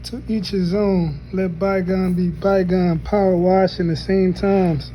To each his own, let bygone be bygone, power wash in the same times.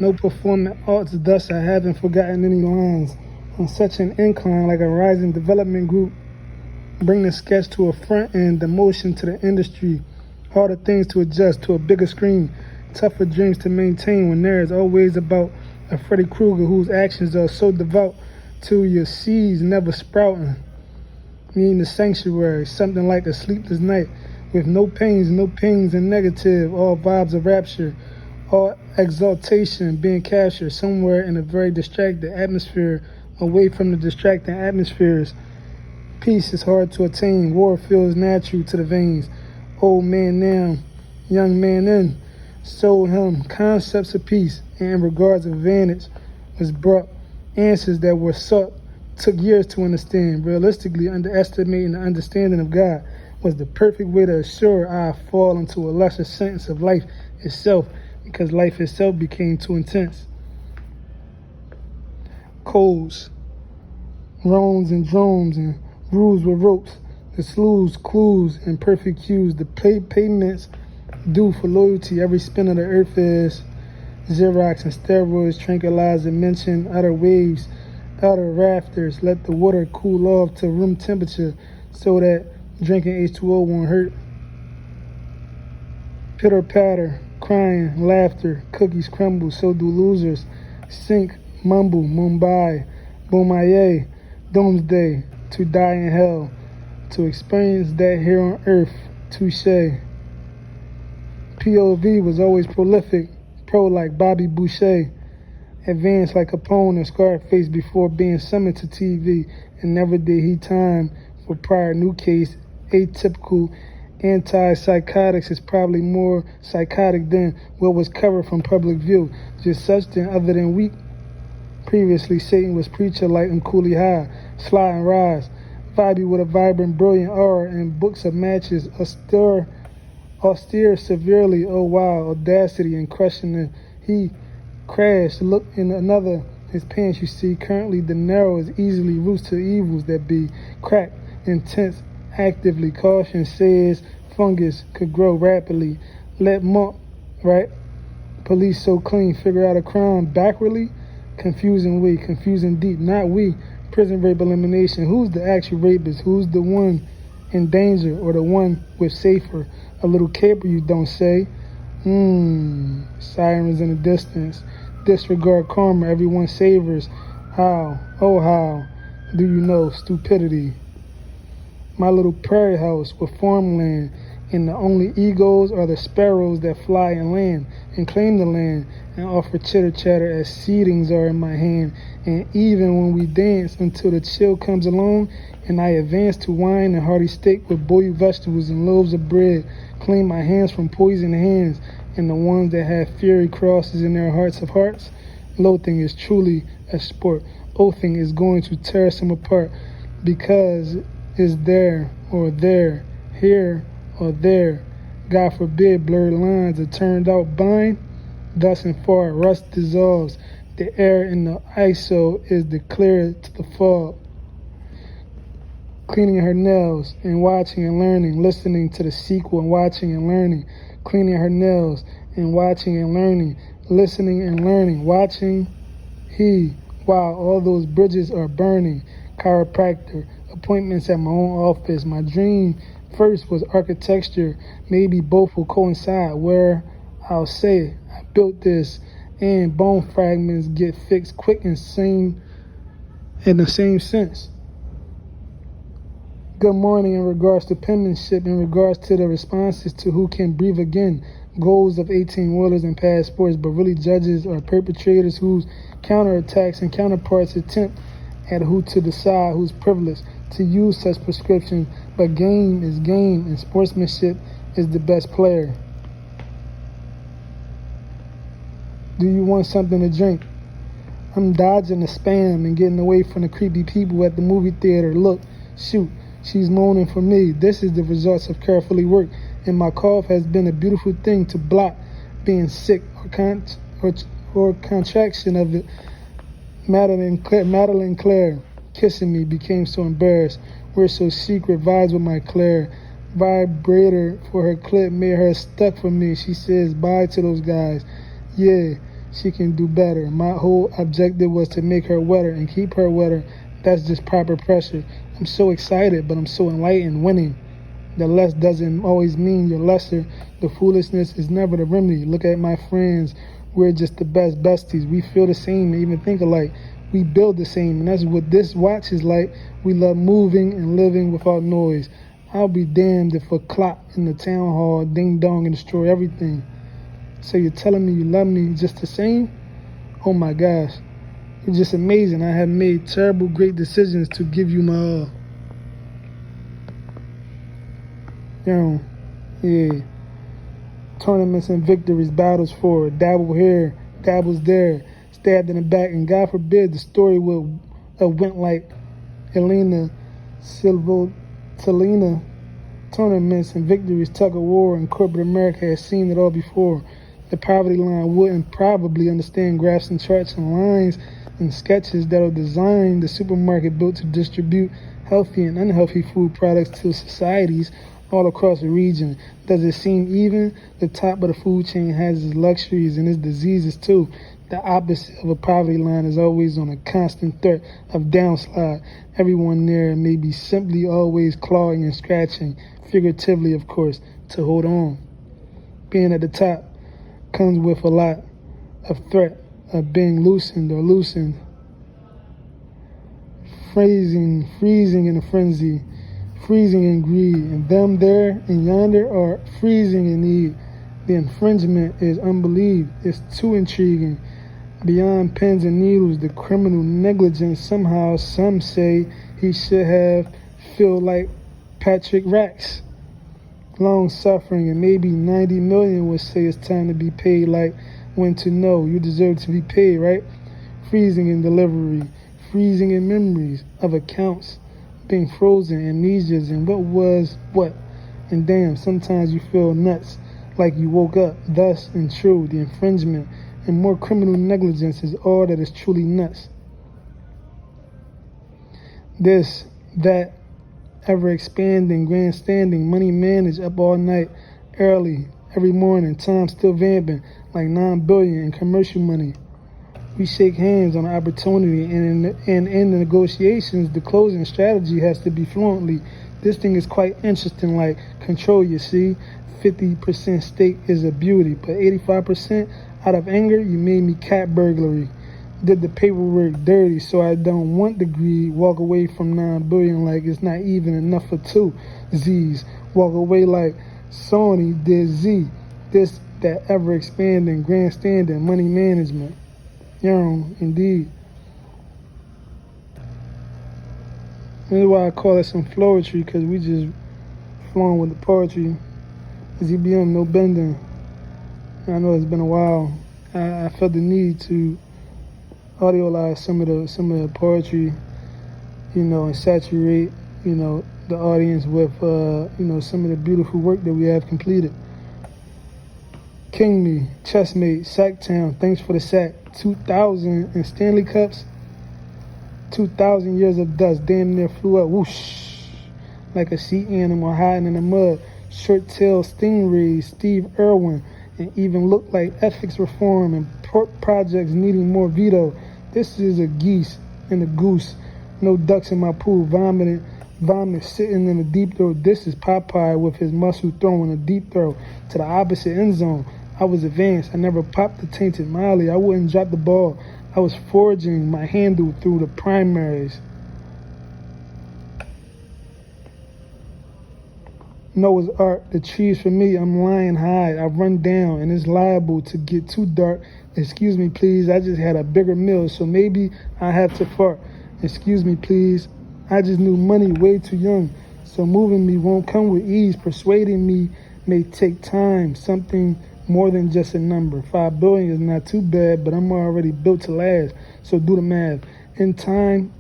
No performing arts, thus I haven't forgotten any lines. On such an incline like a rising development group, bring the sketch to a front end, the motion to the industry. Harder things to adjust to a bigger screen, tougher dreams to maintain when there is always about a Freddy Krueger whose actions are so devout to your seeds never sprouting. Needing the sanctuary, something like a sleepless night, with no pains, no pings and negative, all vibes of rapture, all exaltation being captured somewhere in a very distracted atmosphere, away from the distracting atmospheres. Peace is hard to attain, war feels natural to the veins. Old man now, young man in, sold him concepts of peace, and in regards of advantage, was brought answers that were sought, took years to understand. Realistically, underestimating the understanding of God was the perfect way to assure I fall into a lesser sentence of life itself, because life itself became too intense. Codes, roams and drones, and rules with ropes, the slews, clues, and perfect cues, the payments due for loyalty. Every spin of the earth is Xerox and steroids, tranquilizer, mention outer waves, outer rafters. Let the water cool off to room temperature so that drinking H2O won't hurt. Pitter patter, crying, laughter, cookies crumble, so do losers. Sink, mumble, Mumbai, Bomaye, doomsday, to die in hell, to experience that here on earth, touche. POV was always prolific, pro like Bobby Boucher, advanced like Capone and Scarface before being summoned to TV, and never did he time for prior new case. Atypical antipsychotics is probably more psychotic than what was covered from public view. Just such than other than weak. Previously, Satan was preacher light and coolly high, sly and rise, vibey with a vibrant, brilliant aura and books of matches, austere severely, oh wow, audacity and crushing the he crashed, look in another, his pants you see, currently the narrow is easily roots to evils that be cracked, intense, actively, caution says fungus could grow rapidly, let monk, right? Police so clean, figure out a crime backwardly, confusing we, confusing deep, not we, prison rape elimination, who's the actual rapist, who's the one in danger, or the one with safer, a little caper you don't say, sirens in the distance, disregard karma, everyone savors, how, oh how, do you know, stupidity. My little prairie house with farmland, and the only egos are the sparrows that fly and land and claim the land and offer chitter chatter as seedings are in my hand. And even when we dance until the chill comes along and I advance to wine and hearty steak with boiled vegetables and loaves of bread, clean my hands from poisoned hands and the ones that have fury crosses in their hearts of hearts. Loathing is truly a sport. Oathing is going to tear some apart because is there or there, here or there. God forbid blurred lines are turned out bind. Thus and far rust dissolves. The air in the ISO is declared to the fog. Cleaning her nails and watching and learning, listening to the sequel and watching and learning. Cleaning her nails and watching and learning, listening and learning, watching while all those bridges are burning. Chiropractor, appointments at my own office. My dream first was architecture. Maybe both will coincide where I'll say I built this and bone fragments get fixed quick and same in the same sense. Good morning in regards to penmanship, in regards to the responses to who can breathe again. Goals of 18-wheelers and passports, but really judges are perpetrators whose counterattacks and counterparts attempt at who to decide who's privileged to use such prescription, but game is game and sportsmanship is the best player. Do you want something to drink? I'm dodging the spam and getting away from the creepy people at the movie theater. Look, shoot, she's moaning for me. This is the results of carefully worked, and my cough has been a beautiful thing to block being sick or contraction of it. Madeline Claire kissing me became so embarrassed. We're so secret, vibes with my Claire. vibrator for her clip made her stuck for me. She says bye to those guys. Yeah, she can do better. My whole objective was to make her wetter and keep her wetter. That's just proper pressure. I'm so excited, but I'm so enlightened. Winning. The less doesn't always mean you're lesser. The foolishness is never the remedy. Look at my friends. We're just the best besties. We feel the same and even think alike. We build the same, and that's what this watch is like. We love moving and living without noise. I'll be damned if a clock in the town hall ding dong and destroy everything. So you're telling me you love me just the same? Oh my gosh. You're just amazing. I have made terrible great decisions to give you my all. Yo, yeah. Tournaments and victories, battles for it. Dabble here, dabbles there, stabbed in the back, and God forbid the story went like Elena Silvotalina. Tournaments and victories, tug of war, and corporate America has seen it all before. The poverty line wouldn't probably understand graphs and charts and lines and sketches that are designed the supermarket built to distribute healthy and unhealthy food products to societies all across the region. Does it seem even? The top of the food chain has its luxuries and its diseases too. The opposite of a poverty line is always on a constant threat of downslide. Everyone there may be simply always clawing and scratching, figuratively of course, to hold on. Being at the top comes with a lot of threat of being loosened or loosened. Freezing in a frenzy, freezing in greed, and them there and yonder are freezing in need. The infringement is unbelieved. It's too intriguing. Beyond pens and needles, the criminal negligence, somehow some say he should have feel like Patrick Rax. Long suffering, and maybe 90 million would say it's time to be paid, like when to know you deserve to be paid, right? Freezing in delivery, freezing in memories of accounts being frozen, amnesias, and what was what. And damn, sometimes you feel nuts, like you woke up. Thus, and true, the infringement and more criminal negligence is all that is truly nuts. This, that, ever-expanding, grandstanding, money managed up all night, early, every morning, time still vamping, like 9 billion in commercial money. We shake hands on the opportunity, and in the negotiations, the closing strategy has to be fluently. This thing is quite interesting, like control, you see. 50% stake is a beauty, but 85% out of anger, you made me cat burglary. Did the paperwork dirty, so I don't want the greed. Walk away from 9 billion like it's not even enough for 2 Z's. Walk away like Sony did Z. This, that ever-expanding, grandstanding money management. Indeed. That's why I call it some flowetry, because we just flowing with the poetry. ZBM, no bending. I know it's been a while. I felt the need to audiolize some of the poetry, and saturate, the audience with, some of the beautiful work that we have completed. King Me, Chessmate, Sacktown, thanks for the sack. 2000 and Stanley Cups. 2,000 years of dust, damn near flew up, whoosh, like a sea animal hiding in the mud. Short-tailed stingrays, Steve Irwin, and even looked like ethics reform and projects needing more veto. This is a geese and a goose. No ducks in my pool, vomit sitting in the deep throw. This is Popeye with his muscle throwing a deep throw to the opposite end zone. I was advanced. I never popped the tainted Molly. I wouldn't drop the ball. I was forging my handle through the primaries. Noah's Ark, the trees for me, I'm lying high. I run down and it's liable to get too dark. Excuse me, please, I just had a bigger meal, so maybe I have to fart. Excuse me, please, I just knew money way too young, so moving me won't come with ease. Persuading me may take time, something more than just a number. 5 billion is not too bad, but I'm already built to last, so do the math. In time,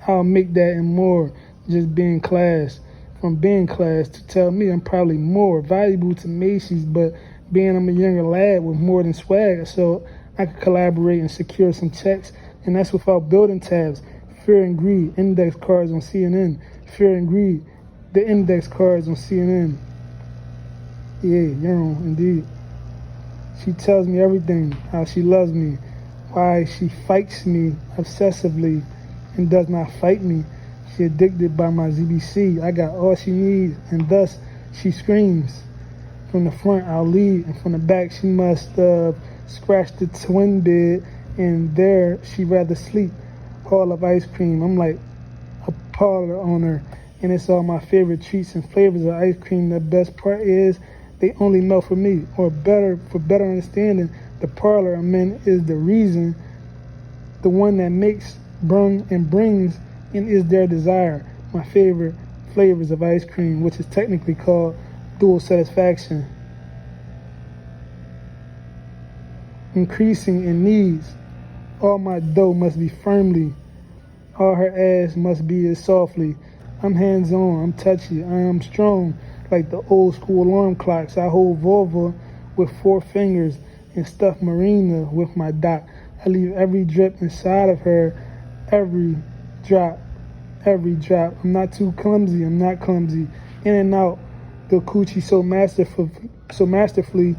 I'll make that and more, just being class. From being class to tell me I'm probably more valuable to Macy's, but being I'm a younger lad with more than swag, so I could collaborate and secure some checks, and that's without building tabs. Fear and greed, index cards on CNN. Fear and greed, the index cards on CNN. Yeah, indeed. She tells me everything, how she loves me, why she fights me obsessively and does not fight me. She addicted by my ZBC. I got all she needs, and thus she screams. From the front, I'll lead, and from the back, she must scratch the twin bed, and there she rather sleep. All of ice cream. I'm like a parlor owner, and it's all my favorite treats and flavors of ice cream. The best part is they only melt for me, or for better understanding, the parlor I'm in is the reason, the one that makes, brings, and is their desire. My favorite flavors of ice cream, which is technically called dual satisfaction. Increasing in needs. All my dough must be firmly. All her ass must be as softly. I'm hands-on, I'm touchy, I am strong. Like the old school alarm clocks, I hold vulva with 4 fingers and stuff Marina with my dot. I leave every drip inside of her, every drop. I'm not too clumsy, I'm not clumsy. In and out, the coochie so masterfully,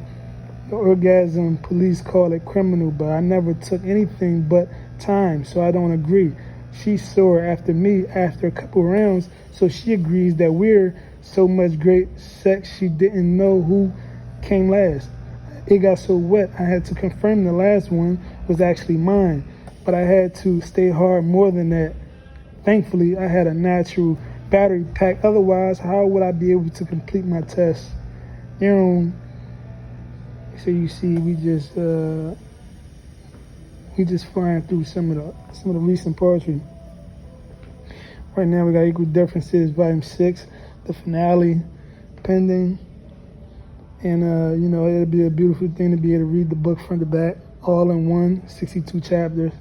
the orgasm police call it criminal, but I never took anything but time, so I don't agree. She sore after me after a couple rounds, so she agrees that we're so much great sex she didn't know who came last. It got so wet I had to confirm the last one was actually mine, but I had to stay hard more than that. Thankfully, I had a natural battery pack. Otherwise, how would I be able to complete my test? So you see, we just flying through some of the recent poetry. Right now, we got Equal Differences, Volume 6, the finale, pending. And, it'll be a beautiful thing to be able to read the book front to back, all in one, 62 chapters.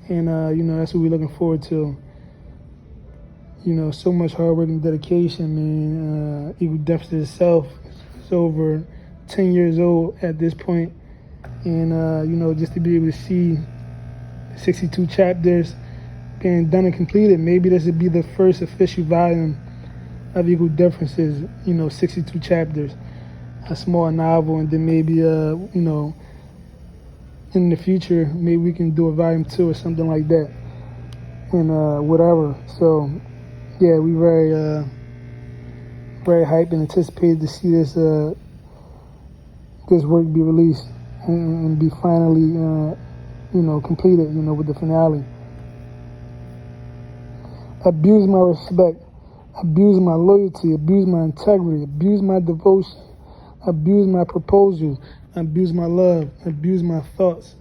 And, that's what we're looking forward to. So much hard work and dedication, man. Equal Differences itself is over 10 years old at this point. And, just to be able to see 62 chapters being done and completed, maybe this would be the first official volume of Equal Differences, 62 chapters, a small novel, and then maybe, in the future, maybe we can do a volume 2 or something like that, and whatever. So, yeah, we very hyped and anticipated to see this work be released and be finally, completed, with the finale. Abuse my respect, abuse my loyalty, abuse my integrity, abuse my devotion, abuse my proposals, abuse my love, abuse my thoughts,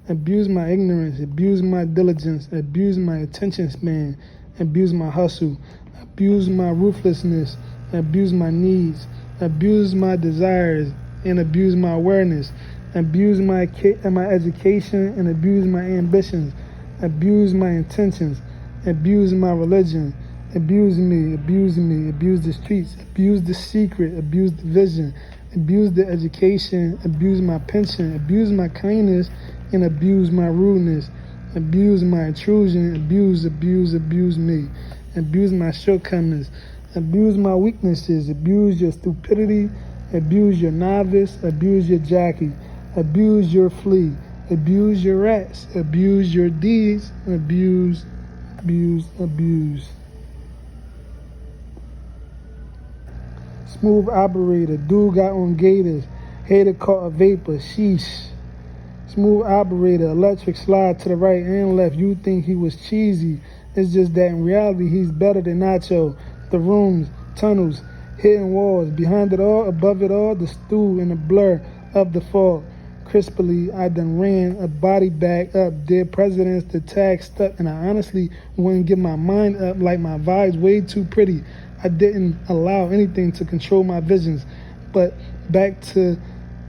abuse my ignorance, abuse my diligence, abuse my attention span, abuse my hustle, abuse my ruthlessness, abuse my needs, abuse my desires, and abuse my awareness, abuse my education, and abuse my ambitions, abuse my intentions, abuse my religion, abuse me, abuse the streets, abuse the secret, abuse the vision, abuse the education, abuse my pension, abuse my kindness, and abuse my rudeness, abuse my intrusion, abuse me, abuse my shortcomings, abuse my weaknesses, abuse your stupidity, abuse your novice, abuse your jockey, abuse your flea, abuse your rats, abuse your deeds, abuse. Smooth operator, dude got on gators, hater caught a vapor, sheesh. Smooth operator, electric slide to the right and left, you think he was cheesy. It's just that in reality he's better than Nacho. The rooms, tunnels, hidden walls, behind it all, above it all, the stew and the blur of the fall. Crisply, I done ran a body bag up, dead presidents, the tag stuck, and I honestly wouldn't get my mind up like my vibes way too pretty. I didn't allow anything to control my visions. But back to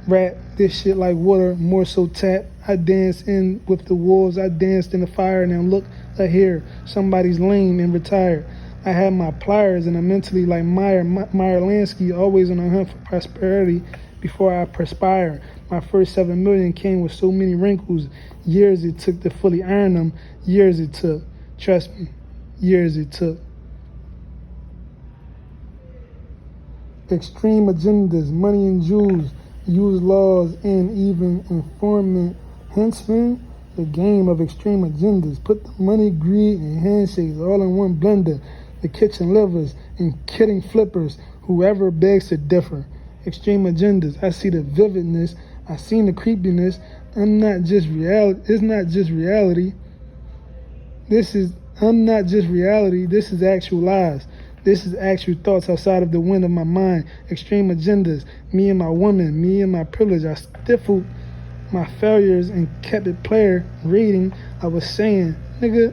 rap, this shit like water, more so tap. I danced in with the wolves, I danced in the fire, and then look here, somebody's lame and retired. I had my pliers and I'm mentally like Meyer Lansky, always on the hunt for prosperity before I perspire. My first 7 million came with so many wrinkles. Years it took to fully iron them. Years it took. Trust me, years it took. Extreme agendas, money and jewels, use laws and even informant henchmen. The game of extreme agendas. Put the money, greed, and handshakes all in one blender. The kitchen livers and kidding flippers, whoever begs to differ. Extreme agendas. I see the vividness. I seen the creepiness. I'm not just reality. It's not just reality. I'm not just reality. This is actual lies. This is actual thoughts outside of the wind of my mind. Extreme agendas. Me and my woman, me and my privilege. I stifled my failures and kept it player rating. I was saying, nigga,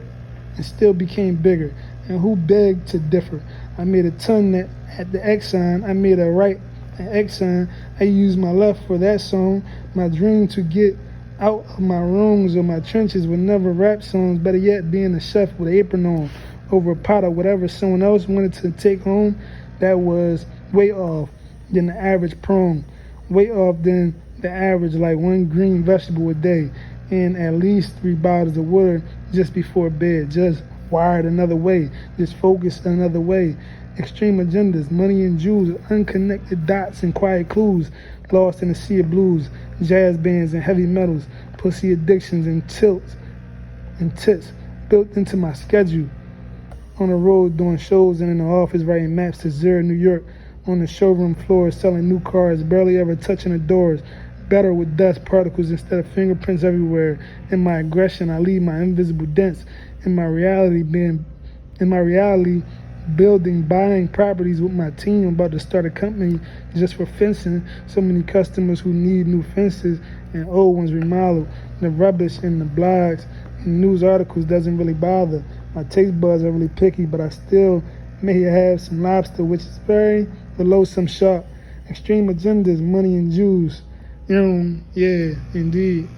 and still became bigger. And who begged to differ? I made a ton at the X sign. I made a right at X sign. I used my left for that song. My dream to get out of my rooms or my trenches with never rap songs. Better yet, being a chef with an apron on over a pot or whatever someone else wanted to take home. That was way off than the average prong. Way off than the average, like one green vegetable a day and at least 3 bottles of water just before bed. Just wired another way, just focused another way. Extreme agendas, money and jewels, unconnected dots and quiet clues, lost in a sea of blues, jazz bands and heavy metals, pussy addictions and tilts and tits built into my schedule. On the road doing shows and in the office writing maps to Zurich, New York. On the showroom floor selling new cars, barely ever touching the doors. Better with dust particles instead of fingerprints everywhere. In my aggression, I leave my invisible dents. In my reality, building, buying properties with my team. I'm about to start a company just for fencing. So many customers who need new fences and old ones remodeled. The rubbish in the blogs and news articles doesn't really bother. My taste buds are really picky, but I still may have some lobster, which is very below some shark. Extreme agendas, money and Jews. Yeah, indeed.